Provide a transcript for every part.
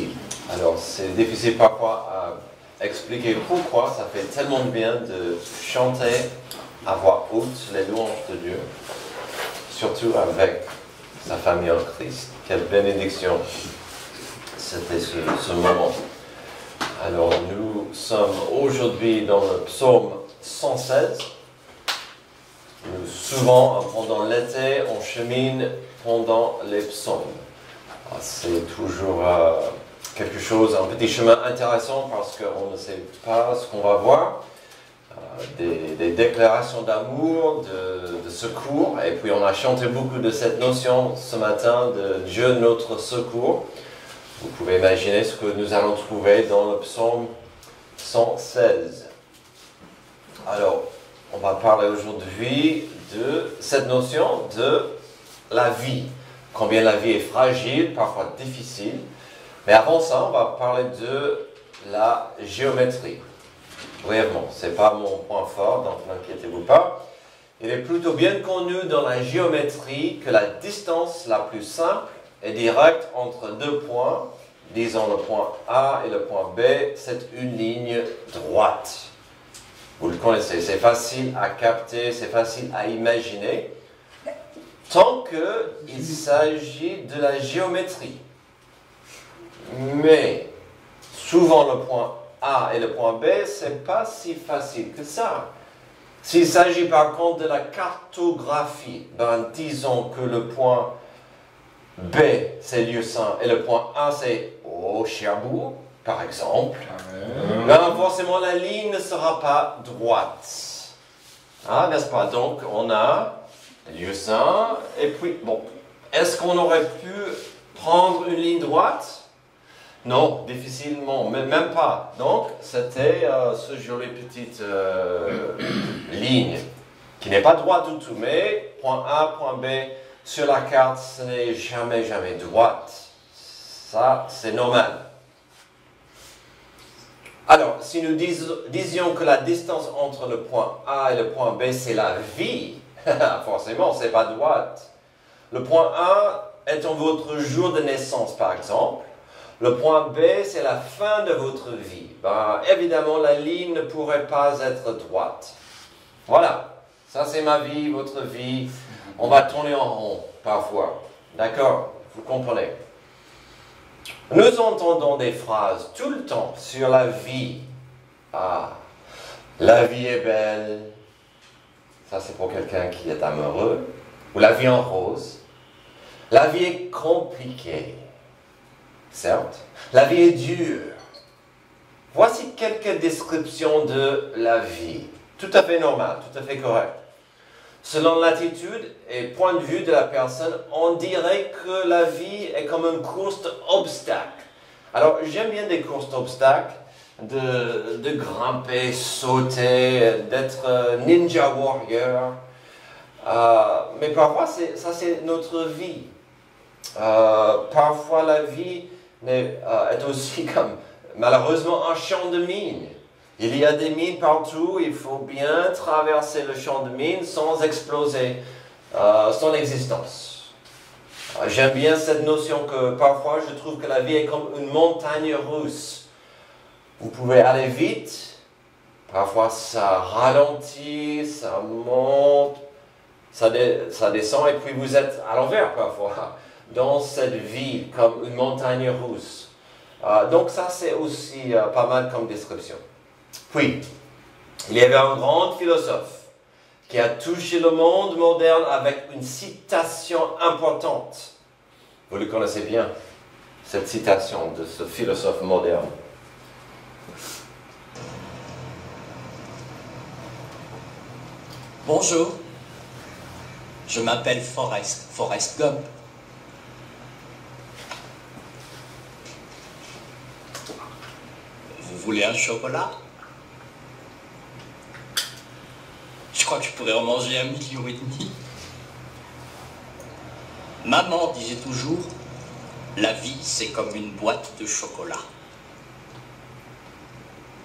difficile. Alors c'est difficile parfois à expliquer pourquoi ça fait tellement de bien de chanter à voix haute les louanges de Dieu, surtout avec sa famille en Christ. Quelle bénédiction c'était ce moment. Alors nous sommes aujourd'hui dans le psaume 116. Souvent, pendant l'été, on chemine pendant les psaumes. C'est toujours quelque chose, un petit chemin intéressant parce qu'on ne sait pas ce qu'on va voir. Des déclarations d'amour, de secours. Et puis on a chanté beaucoup de cette notion ce matin de Dieu notre secours. Vous pouvez imaginer ce que nous allons trouver dans le psaume 116. Alors, on va parler aujourd'hui de cette notion de la vie. Combien la vie est fragile, parfois difficile. Mais avant ça, on va parler de la géométrie. Brièvement, ce n'est pas mon point fort, donc n'inquiétez-vous pas. Il est plutôt bien connu dans la géométrie que la distance la plus simple et directe entre deux points, disons le point A et le point B, c'est une ligne droite. Vous le connaissez, c'est facile à capter, c'est facile à imaginer, tant qu'il s'agit de la géométrie. Mais souvent le point A et le point B, c'est pas si facile que ça. S'il s'agit par contre de la cartographie, disons que le point B c'est Lieusaint et le point A c'est Cherbourg, par exemple, forcément la ligne ne sera pas droite. N'est-ce pas? Donc on a Lieusaint et puis, bon, est-ce qu'on aurait pu prendre une ligne droite? Non, difficilement, mais même pas. Donc, c'était ce jolie petite ligne qui n'est pas droite du tout, mais point A, point B, sur la carte, ce n'est jamais droite. Ça, c'est normal. Alors, si nous disions que la distance entre le point A et le point B, c'est la vie, forcément, c'est pas droite. Le point A étant votre jour de naissance, par exemple. Le point B, c'est la fin de votre vie. Évidemment, la ligne ne pourrait pas être droite. Voilà. Ça, c'est ma vie, votre vie. On va tourner en rond, parfois. D'accord? Vous comprenez? Nous entendons des phrases tout le temps sur la vie. La vie est belle. Ça, c'est pour quelqu'un qui est amoureux. Ou la vie en rose. La vie est compliquée. Certes, la vie est dure. Voici quelques descriptions de la vie. Tout à fait normal, tout à fait correct. Selon l'attitude et point de vue de la personne, on dirait que la vie est comme une course d'obstacles. Alors, j'aime bien des courses d'obstacles, de grimper, sauter, d'être ninja warrior. Mais parfois, ça c'est notre vie. Parfois, la vie est aussi comme, malheureusement, un champ de mines. Il y a des mines partout, il faut bien traverser le champ de mines sans exploser son existence. J'aime bien cette notion que parfois je trouve que la vie est comme une montagne russe. Vous pouvez aller vite, parfois ça ralentit, ça monte, ça descend et puis vous êtes à l'envers parfois. Dans cette vie comme une montagne russe. Donc ça c'est aussi pas mal comme description. Puis, il y avait un grand philosophe qui a touché le monde moderne avec une citation importante. Vous le connaissez bien, cette citation de ce philosophe moderne. Bonjour, je m'appelle Forrest Gump. Vous voulez un chocolat? Je crois que je pourrais en manger 1,5 million. Maman disait toujours, la vie c'est comme une boîte de chocolat.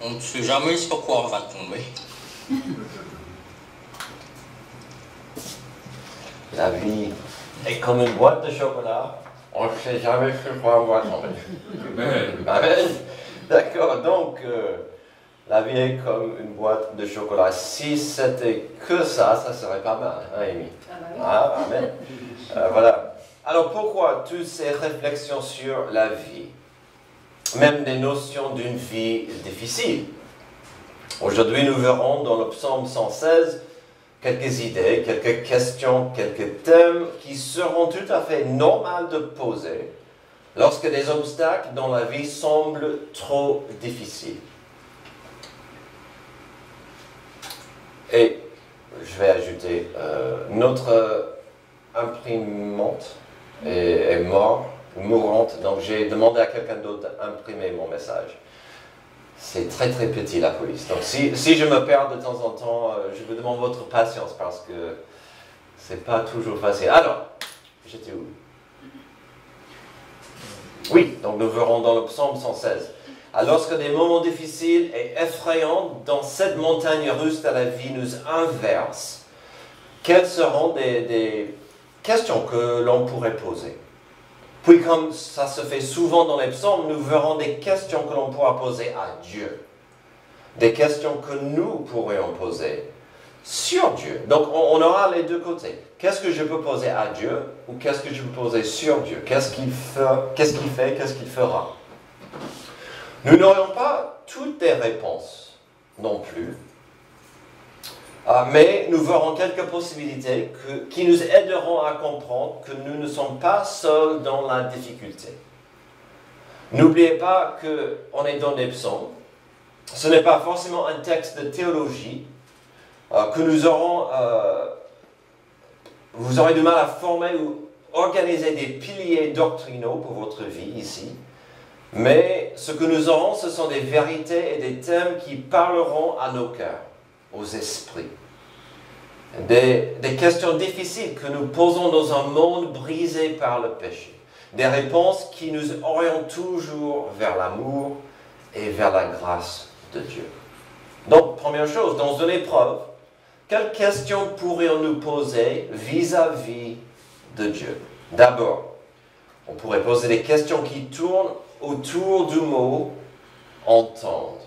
On ne sait jamais sur quoi on va tomber. La vie est comme une boîte de chocolat. On ne sait jamais sur quoi on va tomber. Amen. Amen. D'accord, donc la vie est comme une boîte de chocolat. Si c'était que ça serait pas mal, hein, Amy? Ah, amen. Voilà. Alors pourquoi toutes ces réflexions sur la vie? Même des notions d'une vie difficile. Aujourd'hui, nous verrons dans le psaume 116 quelques idées, quelques questions, quelques thèmes qui seront tout à fait normaux de poser lorsque des obstacles dans la vie semblent trop difficiles. Et je vais ajouter, notre imprimante est mourante, donc j'ai demandé à quelqu'un d'autre d'imprimer mon message. C'est très très petit la police. Donc si je me perds de temps en temps, je vous demande votre patience parce que c'est pas toujours facile. Alors, j'étais où? Oui, donc nous verrons dans le psaume 116. Alors que des moments difficiles et effrayants dans cette montagne russe de la vie nous inversent, quelles seront des questions que l'on pourrait poser? Puis comme ça se fait souvent dans les psaumes, nous verrons des questions que l'on pourra poser à Dieu. Des questions que nous pourrions poser sur Dieu. Donc on aura les deux côtés. Qu'est-ce que je peux poser à Dieu ou qu'est-ce que je peux poser sur Dieu? Qu'est-ce qu'il fait, qu'est-ce qu'il fera? Nous n'aurions pas toutes les réponses non plus. Mais nous verrons quelques possibilités qui nous aideront à comprendre que nous ne sommes pas seuls dans la difficulté. N'oubliez pas qu'on est dans les psaumes. Ce n'est pas forcément un texte de théologie que vous aurez du mal à former ou organiser des piliers doctrinaux pour votre vie ici. Mais ce que nous aurons, ce sont des vérités et des thèmes qui parleront à nos cœurs, aux esprits. Des questions difficiles que nous posons dans un monde brisé par le péché. Des réponses qui nous orientent toujours vers l'amour et vers la grâce de Dieu. Donc, première chose, dans une épreuve, quelles questions pourrions-nous poser vis-à-vis de Dieu? D'abord, on pourrait poser des questions qui tournent autour du mot « entendre ».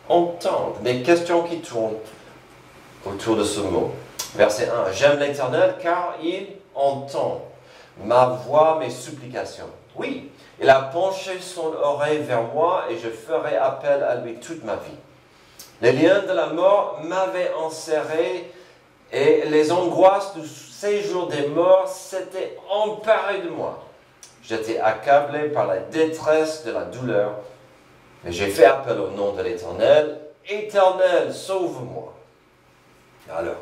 Entendre, des questions qui tournent autour de ce mot. Verset 1. « J'aime l'Éternel car il entend ma voix, mes supplications. » Oui, il a penché son oreille vers moi et je ferai appel à lui toute ma vie. Les liens de la mort m'avaient enserré et les angoisses du séjour des morts s'étaient emparées de moi. J'étais accablé par la détresse de la douleur, mais j'ai fait appel au nom de l'Éternel. Éternel, sauve-moi. Alors,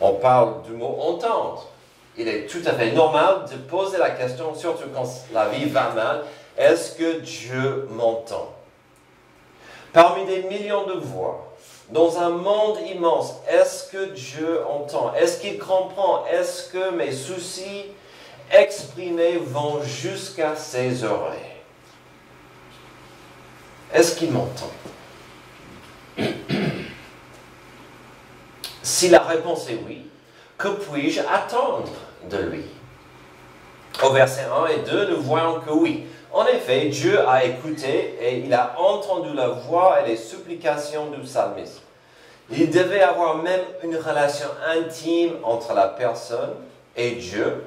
on parle du mot entendre. Il est tout à fait normal de poser la question, surtout quand la vie va mal, est-ce que Dieu m'entend? Parmi des millions de voix, dans un monde immense, est-ce que Dieu entend? Est-ce qu'il comprend? Est-ce que mes soucis exprimés vont jusqu'à ses oreilles? Est-ce qu'il m'entend? Si la réponse est oui, que puis-je attendre de lui? Au verset 1 et 2, nous voyons que oui. En effet, Dieu a écouté et il a entendu la voix et les supplications du psalmiste. Il devait avoir même une relation intime entre la personne et Dieu,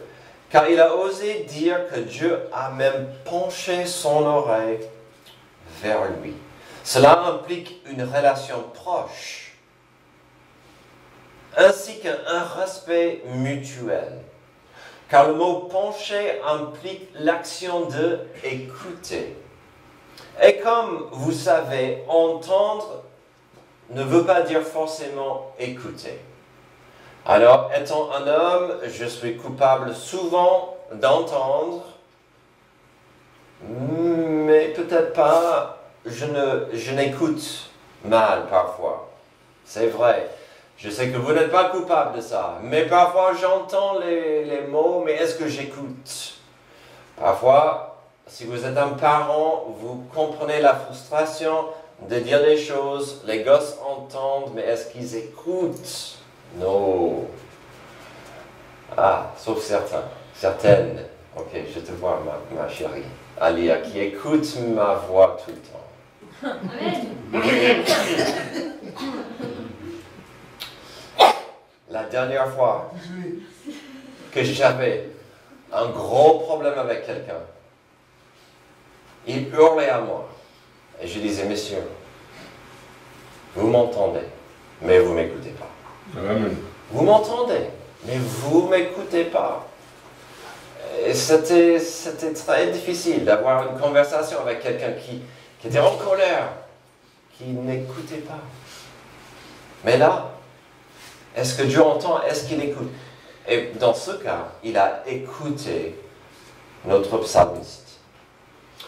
car il a osé dire que Dieu a même penché son oreille vers lui. Cela implique une relation proche, ainsi qu'un respect mutuel. Car le mot pencher implique l'action de écouter. Et comme vous savez, entendre ne veut pas dire forcément écouter. Alors, étant un homme, je suis coupable souvent d'entendre, mais peut-être pas, je n'écoute mal parfois. C'est vrai. Je sais que vous n'êtes pas coupable de ça, mais parfois j'entends les mots, mais est-ce que j'écoute? Parfois, si vous êtes un parent, vous comprenez la frustration de dire des choses, les gosses entendent, mais est-ce qu'ils écoutent? Non. Ah, sauf certaines. Ok, je te vois, ma chérie. Alia, qui écoute ma voix tout le temps. Amen. La dernière fois que j'avais un gros problème avec quelqu'un, il hurlait à moi. Et je disais, monsieur, vous m'entendez, mais vous ne m'écoutez pas. Amen. Vous m'entendez, mais vous ne m'écoutez pas. Et c'était très difficile d'avoir une conversation avec quelqu'un qui était en colère, qui n'écoutait pas. Mais là, est-ce que Dieu entend? Est-ce qu'il écoute? Et dans ce cas, il a écouté notre psalmiste.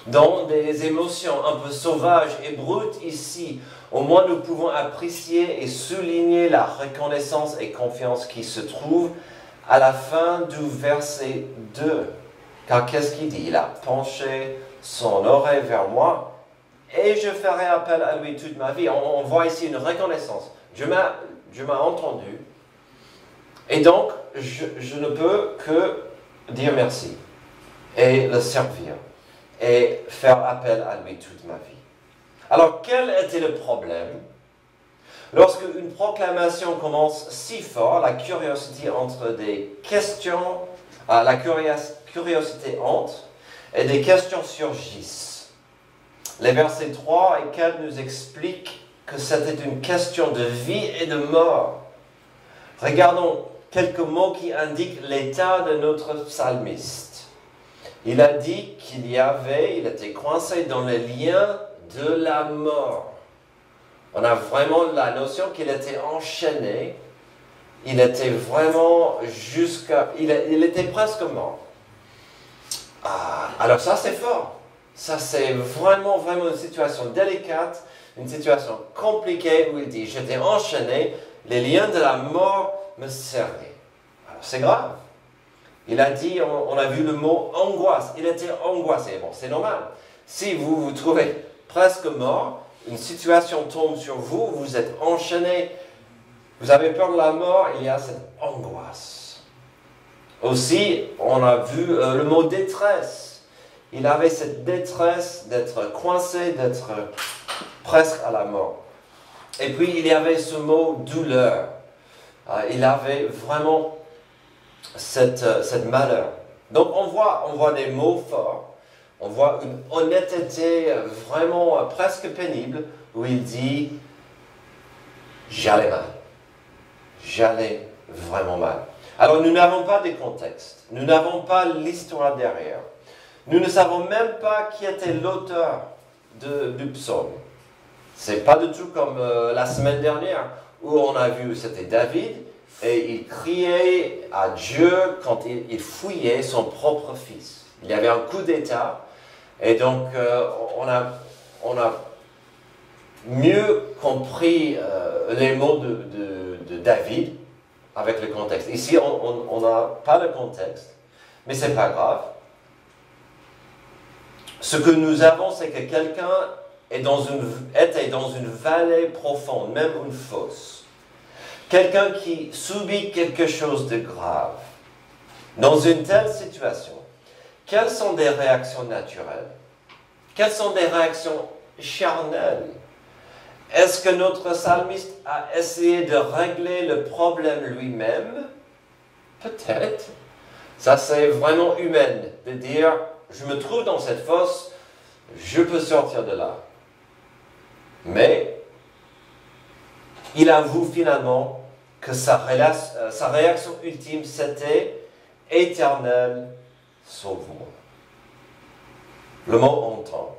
Dans des émotions un peu sauvages et brutes ici, au moins nous pouvons apprécier et souligner la reconnaissance et confiance qui se trouve à la fin du verset 2. Car qu'est-ce qu'il dit? Il a penché son oreille vers moi et je ferai appel à lui toute ma vie. On voit ici une reconnaissance. Dieu m'a entendu. Et donc, je ne peux que dire merci et le servir et faire appel à lui toute ma vie. Alors, quel était le problème? Lorsque une proclamation commence si fort, la curiosité entre des questions, la curiosité entre et des questions surgissent. Les versets 3 et 4 nous expliquent que c'était une question de vie et de mort. Regardons quelques mots qui indiquent l'état de notre psalmiste. Il a dit qu'il était coincé dans les liens de la mort. On a vraiment la notion qu'il était enchaîné. Il était vraiment il était presque mort. Alors ça c'est fort. Ça c'est vraiment une situation délicate, une situation compliquée où il dit, j'étais enchaîné, les liens de la mort me servaient. Alors c'est grave. Il a dit, on a vu le mot angoisse. Il était angoissé. Bon, c'est normal. Si vous vous trouvez presque mort, une situation tombe sur vous, vous êtes enchaîné, vous avez peur de la mort, il y a cette angoisse. Aussi, on a vu le mot détresse. Il avait cette détresse d'être coincé, d'être presque à la mort. Et puis, il y avait ce mot douleur. Il avait vraiment cette malheur. Donc on voit des mots forts, on voit une honnêteté vraiment presque pénible où il dit j'allais mal, j'allais vraiment mal. Alors nous n'avons pas de contexte, nous n'avons pas l'histoire derrière, nous ne savons même pas qui était l'auteur du psaume. C'est pas du tout comme la semaine dernière où on a vu c'était David. Et il criait à Dieu quand il fouillait son propre fils. Il y avait un coup d'état. Et donc, on a mieux compris les mots de David avec le contexte. Ici, on n'a pas de contexte, mais ce n'est pas grave. Ce que nous avons, c'est que quelqu'un était dans une vallée profonde, même une fosse. Quelqu'un qui subit quelque chose de grave. Dans une telle situation, quelles sont des réactions naturelles? Quelles sont des réactions charnelles? Est-ce que notre psalmiste a essayé de régler le problème lui-même? Peut-être. Ça, c'est vraiment humain de dire, je me trouve dans cette fosse, je peux sortir de là. Mais il avoue finalement que sa réaction ultime, c'était « Éternel, sauve-moi ». Le mot « entendre »,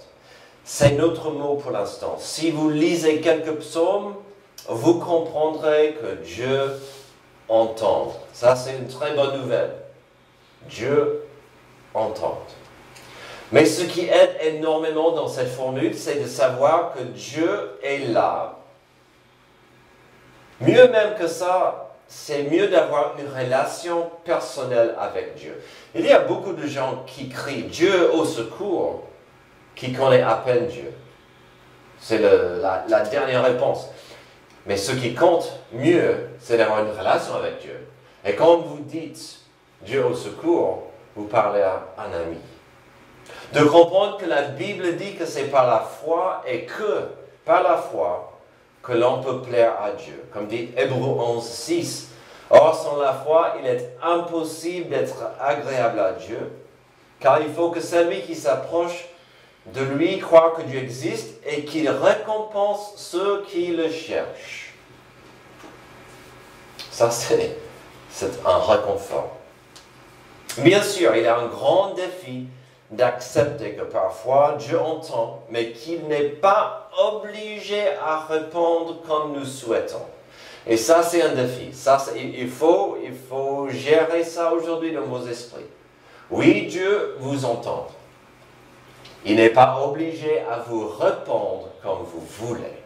c'est notre mot pour l'instant. Si vous lisez quelques psaumes, vous comprendrez que Dieu entend. Ça, c'est une très bonne nouvelle. Dieu entend. Mais ce qui aide énormément dans cette formule, c'est de savoir que Dieu est là. Mieux même que ça, c'est mieux d'avoir une relation personnelle avec Dieu. Il y a beaucoup de gens qui crient « Dieu au secours », qui connaissent à peine Dieu. C'est la dernière réponse. Mais ce qui compte mieux, c'est d'avoir une relation avec Dieu. Et quand vous dites « Dieu au secours », vous parlez à un ami. De comprendre que la Bible dit que c'est par la foi et que par la foi que l'on peut plaire à Dieu. Comme dit Hébreux 11, 6. Or, sans la foi, il est impossible d'être agréable à Dieu, car il faut que celui qui s'approche de lui croit que Dieu existe et qu'il récompense ceux qui le cherchent. Ça, c'est un réconfort. Bien sûr, il y a un grand défi d'accepter que parfois Dieu entend, mais qu'il n'est pas obligé à répondre comme nous souhaitons. Et ça, c'est un défi. Il faut gérer ça aujourd'hui dans vos esprits. Oui, Dieu vous entend. Il n'est pas obligé à vous répondre comme vous voulez.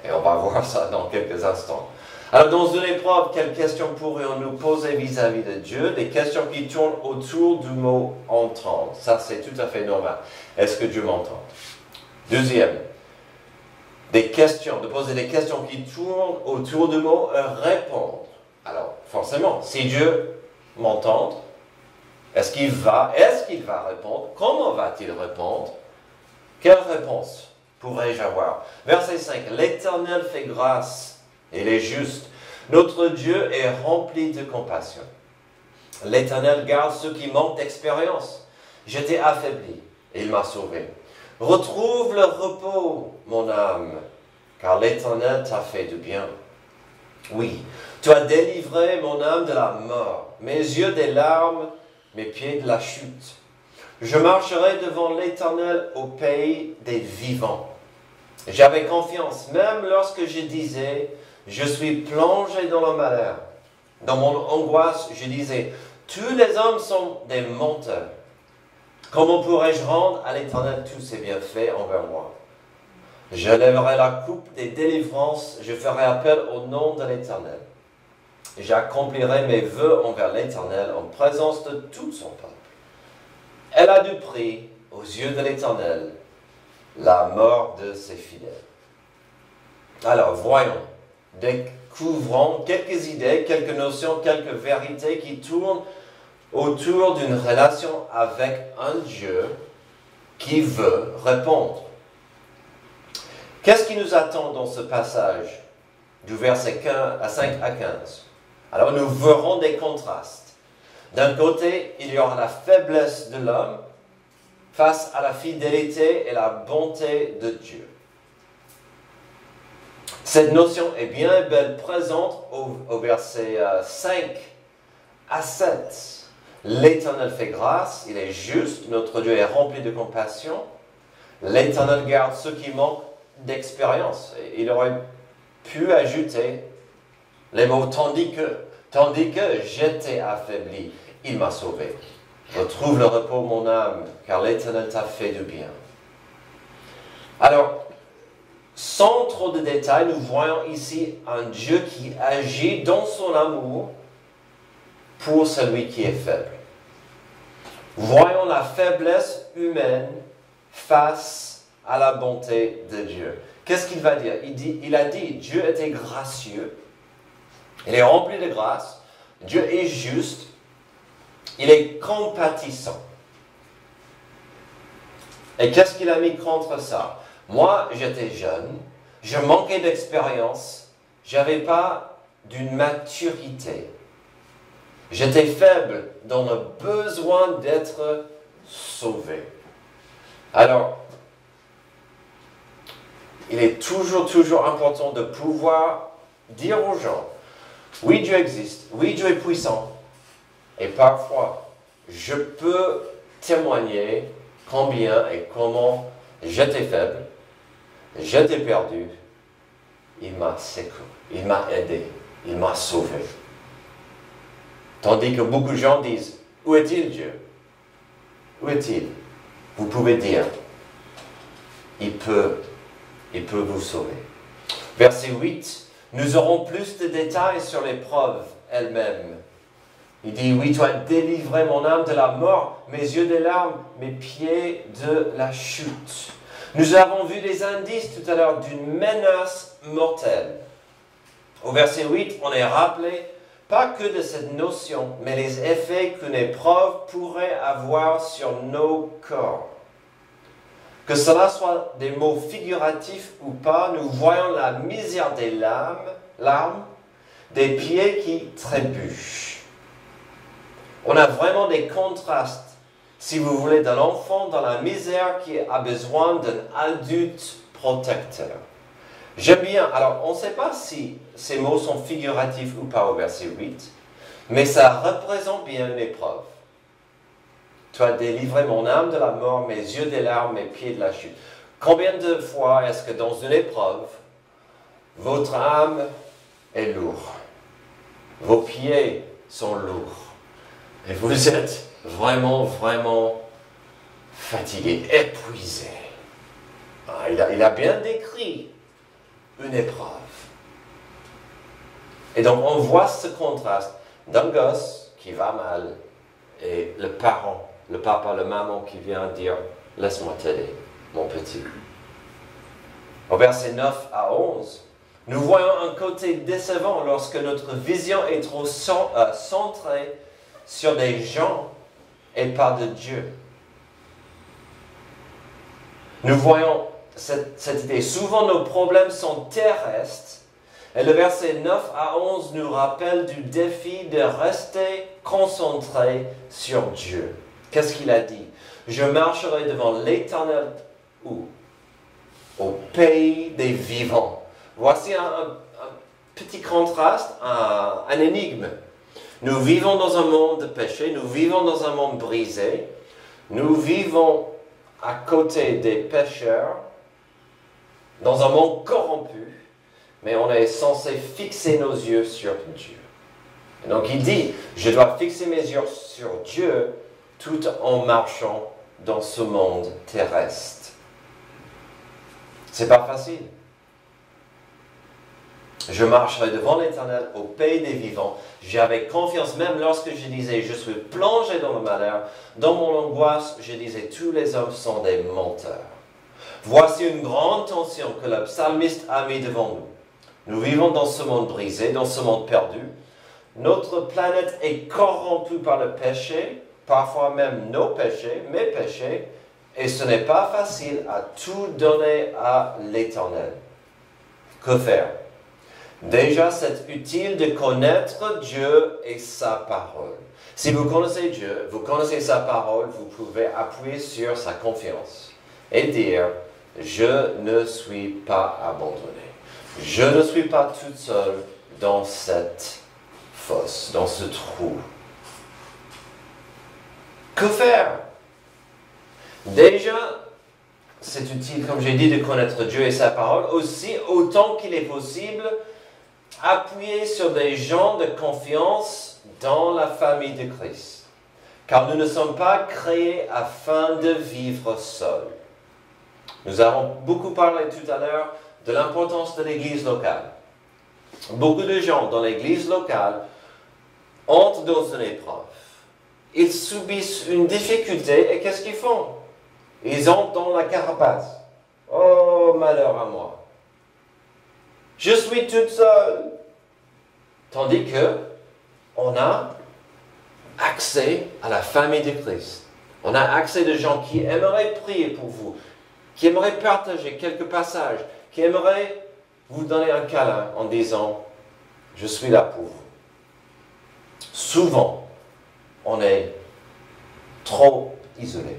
Et on va voir ça dans quelques instants. Alors, dans une épreuve, quelles questions pourrions-nous poser vis-à-vis de Dieu? Des questions qui tournent autour du mot « entendre ». Ça, c'est tout à fait normal. Est-ce que Dieu m'entend? Deuxième, de poser des questions qui tournent autour du mot « répondre ». Alors, forcément, si Dieu m'entend, est-ce qu'il va répondre? Comment va-t-il répondre? Quelle réponse pourrais-je avoir? Verset 5. L'Éternel fait grâce. Il est juste. Notre Dieu est rempli de compassion. L'Éternel garde ceux qui manquent d'expérience. J'étais affaibli et il m'a sauvé. Retrouve le repos, mon âme, car l'Éternel t'a fait du bien. Oui, tu as délivré mon âme de la mort, mes yeux des larmes, mes pieds de la chute. Je marcherai devant l'Éternel au pays des vivants. J'avais confiance, même lorsque je disais, je suis plongé dans le malheur. Dans mon angoisse, je disais, tous les hommes sont des menteurs. Comment pourrais-je rendre à l'Éternel tous ses bienfaits envers moi? Je lèverai la coupe des délivrances, je ferai appel au nom de l'Éternel. J'accomplirai mes vœux envers l'Éternel en présence de tout son peuple. Elle a du prix aux yeux de l'Éternel, la mort de ses fidèles. Alors, voyons, découvrons quelques idées, quelques notions, quelques vérités qui tournent autour d'une relation avec un Dieu qui veut répondre. Qu'est-ce qui nous attend dans ce passage du verset 5 à 15? Alors, nous verrons des contrastes. D'un côté, il y aura la faiblesse de l'homme face à la fidélité et la bonté de Dieu. Cette notion est bien belle présente au verset 5 à 7. L'Éternel fait grâce, il est juste, notre Dieu est rempli de compassion. L'Éternel garde ceux qui manquent d'expérience. Il aurait pu ajouter les mots tandis que j'étais affaibli, il m'a sauvé. Retrouve le repos, mon âme, car l'Éternel t'a fait du bien. Alors, sans trop de détails, nous voyons ici un Dieu qui agit dans son amour pour celui qui est faible. Voyons la faiblesse humaine face à la bonté de Dieu. Qu'est-ce qu'il va dire? Il a dit, Dieu était gracieux, il est rempli de grâce, Dieu est juste, il est compatissant. Et qu'est-ce qu'il a mis contre ça? Moi, j'étais jeune, je manquais d'expérience, je n'avais pas d'une maturité. J'étais faible dans le besoin d'être sauvé. Alors, il est toujours important de pouvoir dire aux gens, oui, Dieu existe, oui, Dieu est puissant, et parfois, je peux témoigner combien et comment j'étais faible, j'étais perdu, il m'a secouru, il m'a aidé, il m'a sauvé. Tandis que beaucoup de gens disent, où est-il Dieu? Où est-il? Vous pouvez dire, il peut vous sauver. Verset 8, nous aurons plus de détails sur l'épreuve elle-même. Il dit, oui, tu as délivré mon âme de la mort, mes yeux des larmes, mes pieds de la chute. Nous avons vu des indices tout à l'heure d'une menace mortelle. Au verset 8, on est rappelé pas que de cette notion, mais les effets qu'une épreuve pourrait avoir sur nos corps. Que cela soit des mots figuratifs ou pas, nous voyons la misère des larmes, des pieds qui trébuchent. On a vraiment des contrastes, si vous voulez, d'un enfant dans la misère qui a besoin d'un adulte protecteur. J'aime bien, alors on ne sait pas si ces mots sont figuratifs ou pas au verset 8, mais ça représente bien une épreuve. Tu as délivré mon âme de la mort, mes yeux des larmes, mes pieds de la chute. Combien de fois est-ce que dans une épreuve, votre âme est lourde, vos pieds sont lourds, et vous êtes vraiment, vraiment fatigué, épuisé. Il a bien décrit une épreuve. Et donc on voit ce contraste d'un gosse qui va mal et le parent, le papa, le maman qui vient dire « Laisse-moi t'aider, mon petit ». Au verset 9 à 11, nous voyons un côté décevant lorsque notre vision est trop centrée sur des gens et pas de Dieu. Nous voyons cette idée. Souvent, nos problèmes sont terrestres. Et le verset 9 à 11 nous rappelle du défi de rester concentré sur Dieu. Qu'est-ce qu'il a dit? Je marcherai devant l'Éternel où? Au pays des vivants. Voici un petit contraste, un énigme. Nous vivons dans un monde de péché, nous vivons dans un monde brisé, nous vivons à côté des pécheurs, dans un monde corrompu, mais on est censé fixer nos yeux sur Dieu. Et donc il dit, je dois fixer mes yeux sur Dieu tout en marchant dans ce monde terrestre. C'est pas facile. Je marcherai devant l'Éternel au pays des vivants. J'avais confiance même lorsque je disais, je suis plongé dans le malheur. Dans mon angoisse, je disais, tous les hommes sont des menteurs. Voici une grande tension que le psalmiste a mis devant nous. Nous vivons dans ce monde brisé, dans ce monde perdu. Notre planète est corrompue par le péché, parfois même nos péchés, mes péchés, et ce n'est pas facile à tout donner à l'Éternel. Que faire? Déjà, c'est utile de connaître Dieu et sa parole. Si vous connaissez Dieu, vous connaissez sa parole, vous pouvez appuyer sur sa confiance et dire, je ne suis pas abandonné. Je ne suis pas toute seule dans cette fosse, dans ce trou. Que faire? Déjà, c'est utile, comme j'ai dit, de connaître Dieu et sa parole. Aussi, autant qu'il est possible, appuyer sur des gens de confiance dans la famille de Christ. Car nous ne sommes pas créés afin de vivre seuls. Nous avons beaucoup parlé tout à l'heure de l'importance de l'église locale. Beaucoup de gens dans l'église locale entrent dans une épreuve. Ils subissent une difficulté et qu'est-ce qu'ils font? Ils entrent dans la carapace. Oh, malheur à moi. Je suis toute seule. Tandis que on a accès à la famille de Christ. On a accès de gens qui aimeraient prier pour vous, qui aimeraient partager quelques passages, qui aimeraient vous donner un câlin en disant « Je suis là pour vous ». Souvent, on est trop isolé.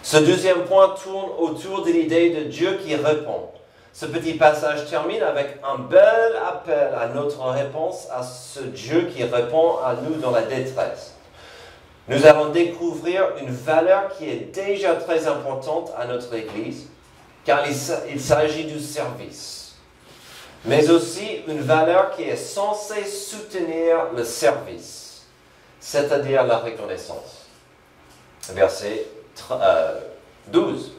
Ce deuxième point tourne autour de l'idée de Dieu qui répond. Ce petit passage termine avec un bel appel à notre réponse à ce Dieu qui répond à nous dans la détresse. Nous allons découvrir une valeur qui est déjà très importante à notre Église, car il s'agit du service, mais aussi une valeur qui est censée soutenir le service, c'est-à-dire la reconnaissance. Verset 12.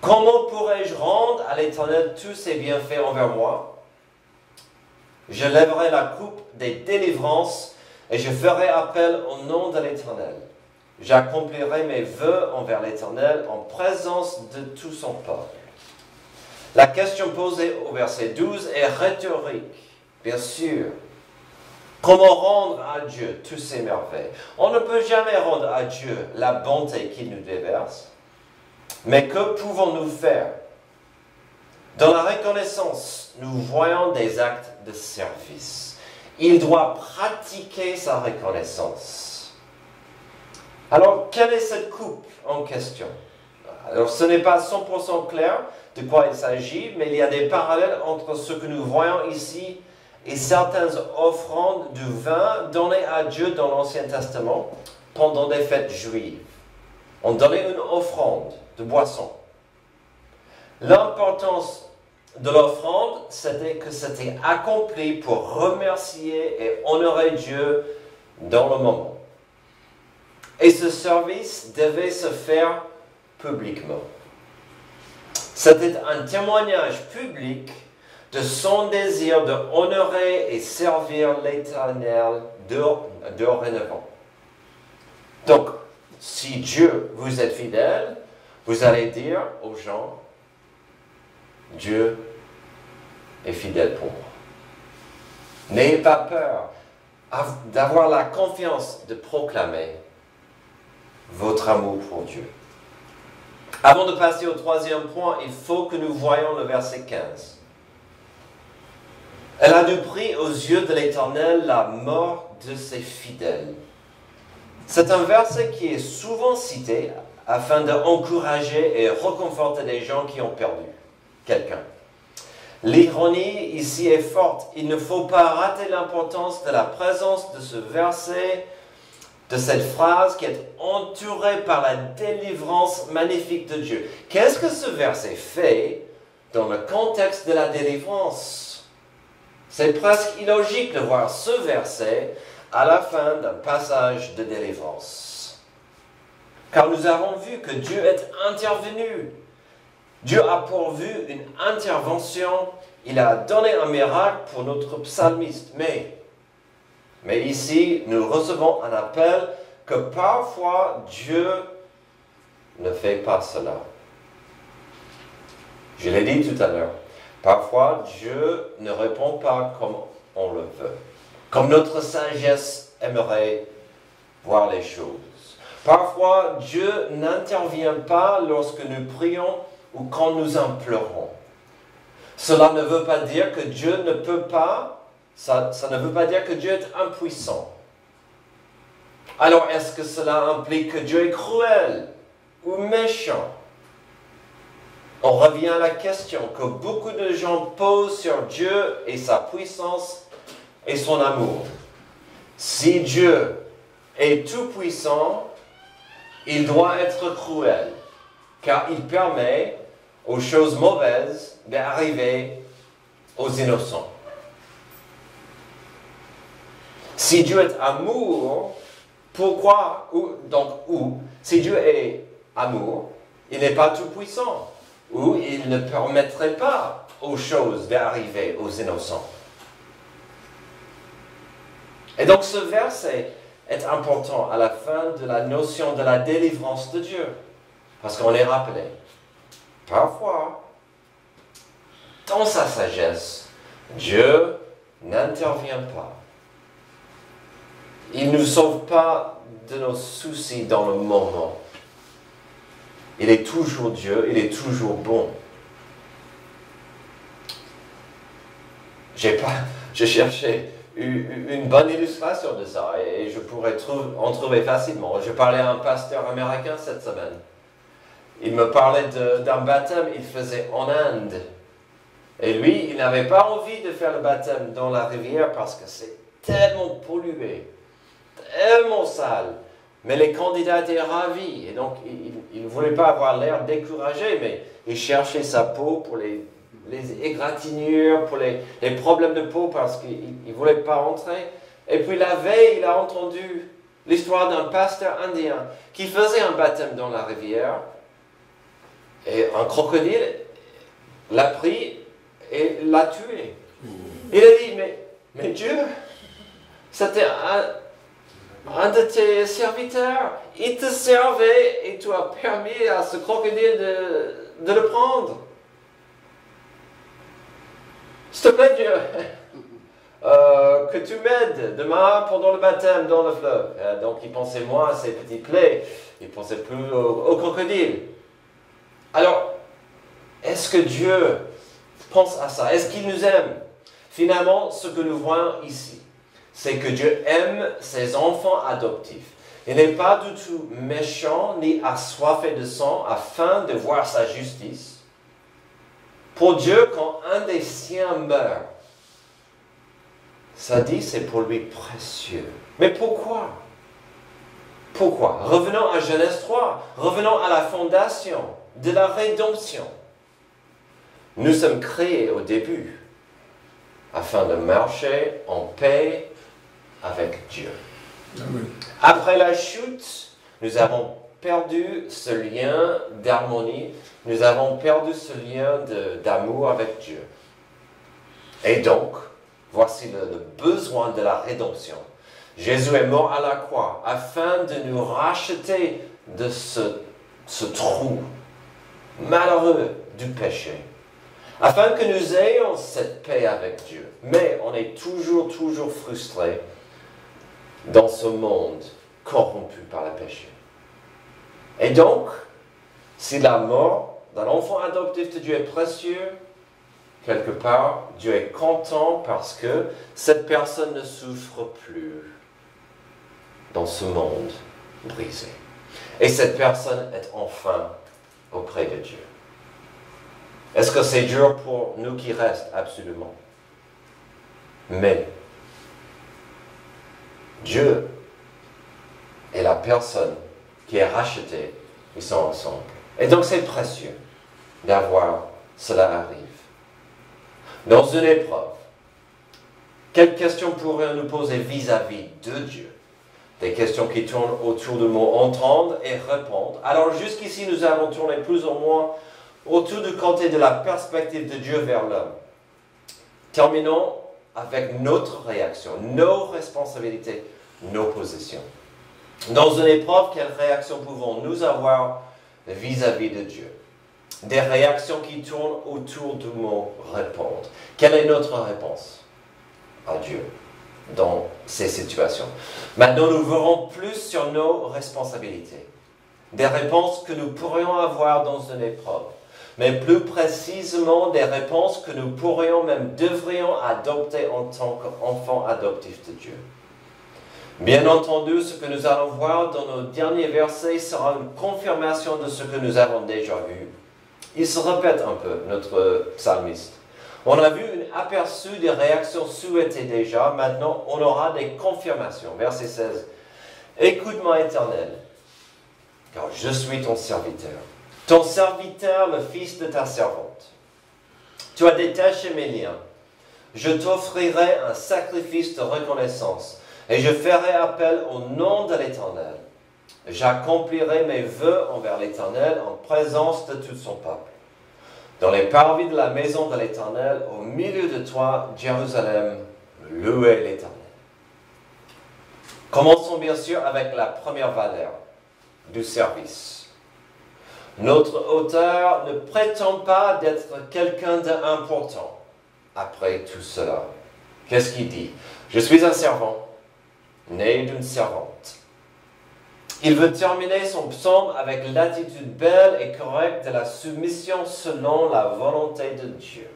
Comment pourrais-je rendre à l'Éternel tous ses bienfaits envers moi? Je lèverai la coupe des délivrances et je ferai appel au nom de l'Éternel. J'accomplirai mes vœux envers l'Éternel en présence de tout son peuple. La question posée au verset 12 est rhétorique, bien sûr. Comment rendre à Dieu toutes ces merveilles? On ne peut jamais rendre à Dieu la bonté qu'il nous déverse, mais que pouvons-nous faire? Dans la reconnaissance, nous voyons des actes de service. Il doit pratiquer sa reconnaissance. Alors, quelle est cette coupe en question? Alors, ce n'est pas 100% clair de quoi il s'agit, mais il y a des parallèles entre ce que nous voyons ici et certaines offrandes du vin données à Dieu dans l'Ancien Testament pendant des fêtes juives. On donnait une offrande de boisson. L'importance de l'offrande, c'était que c'était accompli pour remercier et honorer Dieu dans le moment. Et ce service devait se faire publiquement. C'était un témoignage public de son désir de honorer et servir l'Éternel dorénavant. Donc, si Dieu vous est fidèle, vous allez dire aux gens, Dieu est fidèle pour moi. N'ayez pas peur d'avoir la confiance de proclamer votre amour pour Dieu. Avant de passer au troisième point, il faut que nous voyions le verset 15. Elle a du prix aux yeux de l'Éternel la mort de ses fidèles. C'est un verset qui est souvent cité afin d'encourager et réconforter des gens qui ont perdu quelqu'un. L'ironie ici est forte. Il ne faut pas rater l'importance de la présence de ce verset, de cette phrase qui est entourée par la délivrance magnifique de Dieu. Qu'est-ce que ce verset fait dans le contexte de la délivrance? C'est presque illogique de voir ce verset à la fin d'un passage de délivrance. Car nous avons vu que Dieu est intervenu. Dieu a pourvu une intervention. Il a donné un miracle pour notre psalmiste. Mais ici, nous recevons un appel que parfois Dieu ne fait pas cela. Je l'ai dit tout à l'heure. Parfois, Dieu ne répond pas comme on le veut, comme notre sagesse aimerait voir les choses. Parfois, Dieu n'intervient pas lorsque nous prions ou quand nous implorons. Cela ne veut pas dire que Dieu ne peut pas, ça ne veut pas dire que Dieu est impuissant. Alors, est-ce que cela implique que Dieu est cruel ou méchant? On revient à la question que beaucoup de gens posent sur Dieu et sa puissance et son amour. Si Dieu est tout-puissant, il doit être cruel, car il permet aux choses mauvaises d'arriver aux innocents. Si Dieu est amour, pourquoi, si Dieu est amour, il n'est pas tout-puissant, ou il ne permettrait pas aux choses d'arriver aux innocents. Et donc ce verset est important à la fin de la notion de la délivrance de Dieu, parce qu'on est rappelé. Parfois, dans sa sagesse, Dieu n'intervient pas. Il ne nous sauve pas de nos soucis dans le moment. Il est toujours Dieu, il est toujours bon. J'ai cherché une bonne illustration de ça et je pourrais en trouver facilement. Je parlais à un pasteur américain cette semaine. Il me parlait d'un baptême qu'il faisait en Inde. Et lui, il n'avait pas envie de faire le baptême dans la rivière parce que c'est tellement pollué, tellement sale. Mais les candidats étaient ravis. Et donc, il ne voulait pas avoir l'air découragé, mais il cherchait sa peau pour les égratignures, pour les problèmes de peau parce qu'il ne voulait pas rentrer. Et puis la veille, il a entendu l'histoire d'un pasteur indien qui faisait un baptême dans la rivière. Et un crocodile l'a pris et l'a tué. Il a dit, mais Dieu, c'était un de tes serviteurs. Il te servait et tu as permis à ce crocodile de le prendre. S'il te plaît, Dieu, que tu m'aides demain pendant le baptême dans le fleuve. Donc il pensait moins à ses petits plaies, il pensait plus au crocodile. Alors, est-ce que Dieu pense à ça? Est-ce qu'il nous aime? Finalement, ce que nous voyons ici, c'est que Dieu aime ses enfants adoptifs. Il n'est pas du tout méchant ni assoiffé de sang afin de voir sa justice. Pour Dieu, quand un des siens meurt, ça dit c'est pour lui précieux. Mais pourquoi? Pourquoi? Revenons à Genèse 3, revenons à la fondation de la rédemption. Nous sommes créés au début afin de marcher en paix avec Dieu. Amen. Après la chute, nous avons perdu ce lien d'harmonie, nous avons perdu ce lien d'amour avec Dieu. Et donc, voici le besoin de la rédemption. Jésus est mort à la croix afin de nous racheter de ce trou malheureux du péché. Afin que nous ayons cette paix avec Dieu. Mais on est toujours frustré dans ce monde corrompu par le péché. Et donc, si la mort d'un enfant adoptif de Dieu est précieux, quelque part, Dieu est content parce que cette personne ne souffre plus dans ce monde brisé. Et cette personne est enfin auprès de Dieu. Est-ce que c'est dur pour nous qui restent? Absolument. Mais Dieu et la personne qui est rachetée, ils sont ensemble. Et donc c'est précieux d'avoir cela arrive. Dans une épreuve, quelles questions pourrions-nous poser vis-à-vis de Dieu? Des questions qui tournent autour du mot entendre et répondre. Alors jusqu'ici, nous avons tourné plus ou moins autour du côté de la perspective de Dieu vers l'homme. Terminons avec notre réaction, nos responsabilités, nos positions. Dans une épreuve, quelles réactions pouvons-nous avoir vis-à-vis de Dieu? Des réactions qui tournent autour du mot répondre. Quelle est notre réponse à Dieu dans ces situations? Maintenant, nous verrons plus sur nos responsabilités. Des réponses que nous pourrions avoir dans une épreuve. Mais plus précisément, des réponses que nous pourrions même devrions adopter en tant qu'enfants adoptifs de Dieu. Bien entendu, ce que nous allons voir dans nos derniers versets sera une confirmation de ce que nous avons déjà vu. Il se répète un peu, notre psalmiste. On a vu un aperçu des réactions souhaitées déjà. Maintenant, on aura des confirmations. Verset 16. Écoute-moi, Éternel, car je suis ton serviteur. Ton serviteur, le fils de ta servante. Tu as détaché mes liens. Je t'offrirai un sacrifice de reconnaissance et je ferai appel au nom de l'Éternel. J'accomplirai mes vœux envers l'Éternel en présence de tout son peuple. Dans les parvis de la maison de l'Éternel, au milieu de toi, Jérusalem, louez l'Éternel. Commençons bien sûr avec la première valeur du service. Notre auteur ne prétend pas d'être quelqu'un d'important après tout cela. Qu'est-ce qu'il dit? Je suis un servant, né d'une servante. Il veut terminer son psaume avec l'attitude belle et correcte de la soumission selon la volonté de Dieu.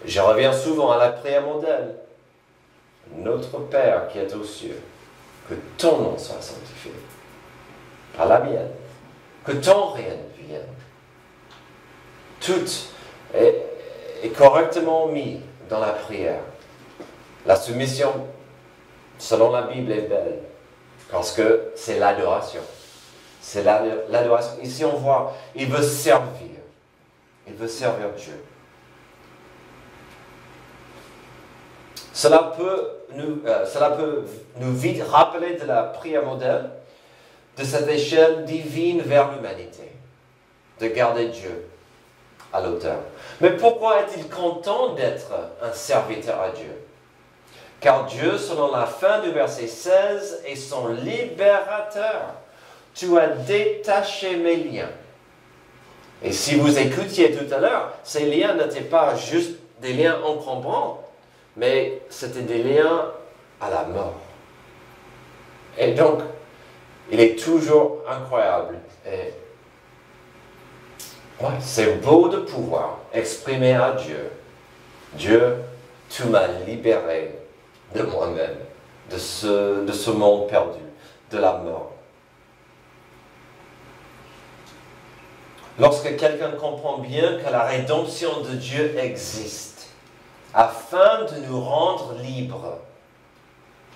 Je reviens souvent à la prière modèle. Notre Père qui est aux cieux, que ton nom soit sanctifié, pas la mienne, que ton règne vienne. Tout est correctement mis dans la prière. La soumission, selon la Bible, est belle. Parce que c'est l'adoration. C'est l'adoration. Ici, on voit, il veut servir. Il veut servir Dieu. Cela peut nous vite rappeler de la prière modèle, de cette échelle divine vers l'humanité, de garder Dieu à l'auteur. Mais pourquoi est-il content d'être un serviteur à Dieu? Car Dieu, selon la fin du verset 16, est son libérateur. Tu as détaché mes liens. Et si vous écoutiez tout à l'heure, ces liens n'étaient pas juste des liens encombrants, mais c'était des liens à la mort. Et donc, il est toujours incroyable. Et ouais, c'est beau de pouvoir exprimer à Dieu, Dieu, tu m'as libéré de moi-même, de ce monde perdu, de la mort. Lorsque quelqu'un comprend bien que la rédemption de Dieu existe, afin de nous rendre libres,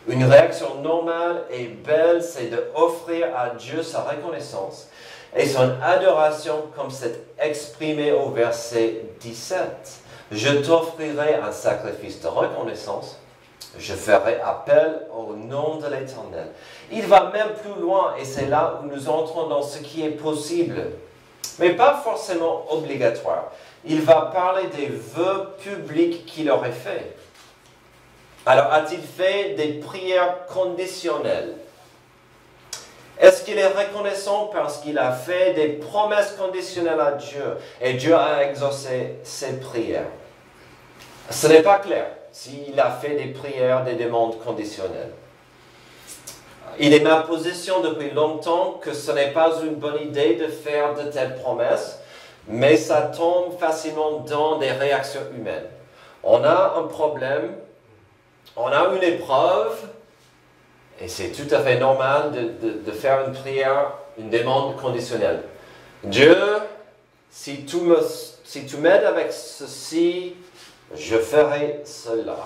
une réaction normale et belle, c'est d'offrir à Dieu sa reconnaissance et son adoration comme c'est exprimé au verset 17. Je t'offrirai un sacrifice de reconnaissance, je ferai appel au nom de l'Éternel. Il va même plus loin et c'est là où nous entrons dans ce qui est possible, mais pas forcément obligatoire. Il va parler des vœux publics qu'il aurait faits. Alors, a-t-il fait des prières conditionnelles? Est-ce qu'il est reconnaissant parce qu'il a fait des promesses conditionnelles à Dieu et Dieu a exaucé ses prières? Ce n'est pas clair s'il a fait des prières, des demandes conditionnelles. Il est ma position depuis longtemps que ce n'est pas une bonne idée de faire de telles promesses, mais ça tombe facilement dans des réactions humaines. On a un problème, on a une épreuve, et c'est tout à fait normal de faire une prière, une demande conditionnelle. Dieu, si tu m'aides avec ceci, je ferai cela.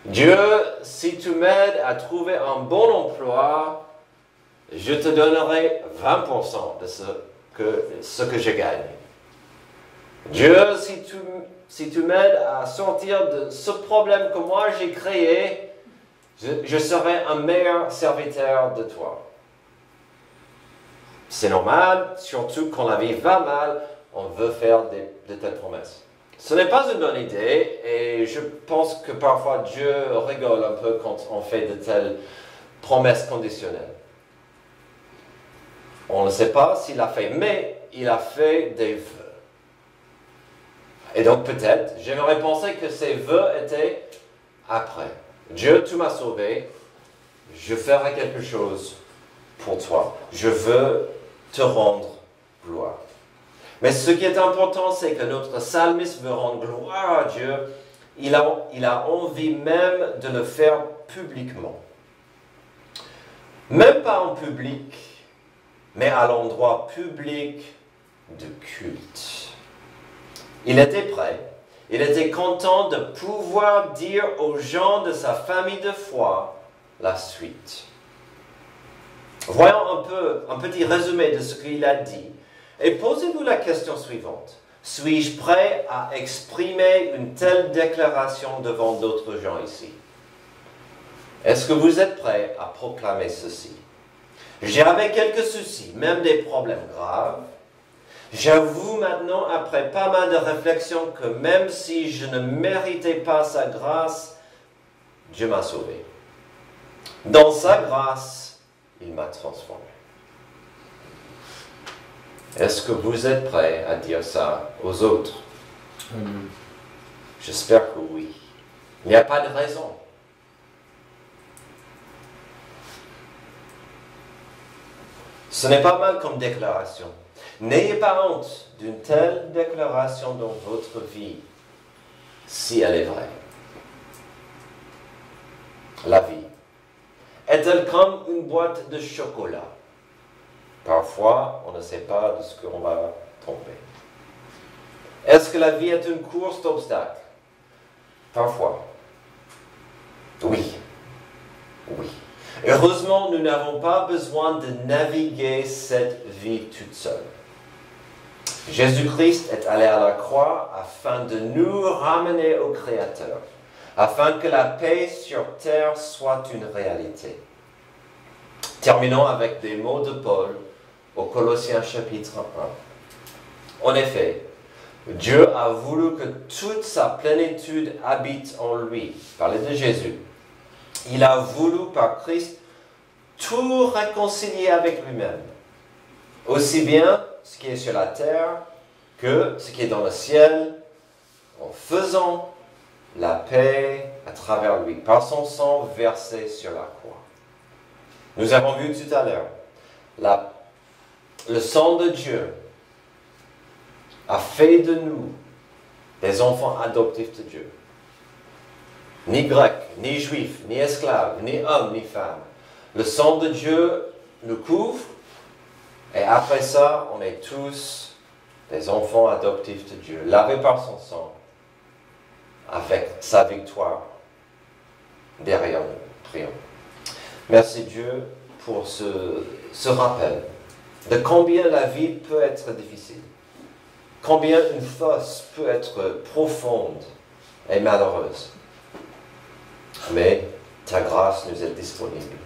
Dieu, si tu m'aides à trouver un bon emploi, je te donnerai 20% de ce que je gagne. Dieu, si tu m'aides à sortir de ce problème que moi j'ai créé, je serai un meilleur serviteur de toi. C'est normal, surtout quand la vie va mal, on veut faire de telles promesses. Ce n'est pas une bonne idée et je pense que parfois Dieu rigole un peu quand on fait de telles promesses conditionnelles. On ne sait pas s'il a fait, mais il a fait des vœux. Et donc peut-être, j'aimerais penser que ces vœux étaient après. Dieu, tu m'as sauvé, je ferai quelque chose pour toi. Je veux te rendre gloire. Mais ce qui est important, c'est que notre psalmiste veut rendre gloire à Dieu. Il a envie même de le faire publiquement. Même pas en public, mais à l'endroit public de culte. Il était prêt. Il était content de pouvoir dire aux gens de sa famille de foi la suite. Voyons un petit résumé de ce qu'il a dit. Et posez-vous la question suivante. Suis-je prêt à exprimer une telle déclaration devant d'autres gens ici? Est-ce que vous êtes prêt à proclamer ceci? J'avais quelques soucis, même des problèmes graves. J'avoue maintenant, après pas mal de réflexions, que même si je ne méritais pas sa grâce, Dieu m'a sauvé. Dans sa grâce, il m'a transformé. Est-ce que vous êtes prêts à dire ça aux autres? J'espère que oui. Il n'y a pas de raison. Ce n'est pas mal comme déclaration. N'ayez pas honte d'une telle déclaration dans votre vie, si elle est vraie. La vie est-elle comme une boîte de chocolat? Parfois, on ne sait pas de ce qu'on va tomber. Est-ce que la vie est une course d'obstacles? Parfois. Oui. Oui. Heureusement, nous n'avons pas besoin de naviguer cette vie toute seule. Jésus-Christ est allé à la croix afin de nous ramener au Créateur, afin que la paix sur terre soit une réalité. Terminons avec des mots de Paul au Colossiens chapitre 1. En effet, Dieu a voulu que toute sa plénitude habite en lui. Parlez de Jésus. Il a voulu par Christ tout réconcilier avec lui-même. Aussi bien ce qui est sur la terre que ce qui est dans le ciel, en faisant la paix à travers lui, par son sang versé sur la croix. Nous avons vu tout à l'heure, le sang de Dieu a fait de nous des enfants adoptifs de Dieu. Ni grecs, ni juifs, ni esclaves, ni hommes, ni femmes. Le sang de Dieu nous couvre et après ça, on est tous des enfants adoptifs de Dieu, lavés par son sang, avec sa victoire derrière nous. Prions. Merci Dieu pour ce rappel de combien la vie peut être difficile, combien une fosse peut être profonde et malheureuse. Mais ta grâce nous est disponible.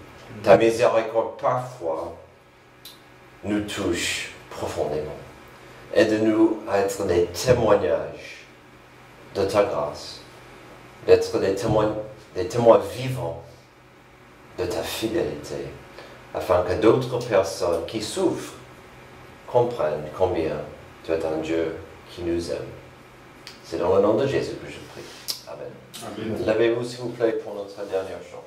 Ta miséricorde parfois nous touche profondément. Aide-nous à être des témoignages de ta grâce, d'être des témoins vivants de ta fidélité, afin que d'autres personnes qui souffrent comprennent combien tu es un Dieu qui nous aime. C'est dans le nom de Jésus que je prie. Amen. Amen. Levez-vous s'il vous plaît pour notre dernier chant.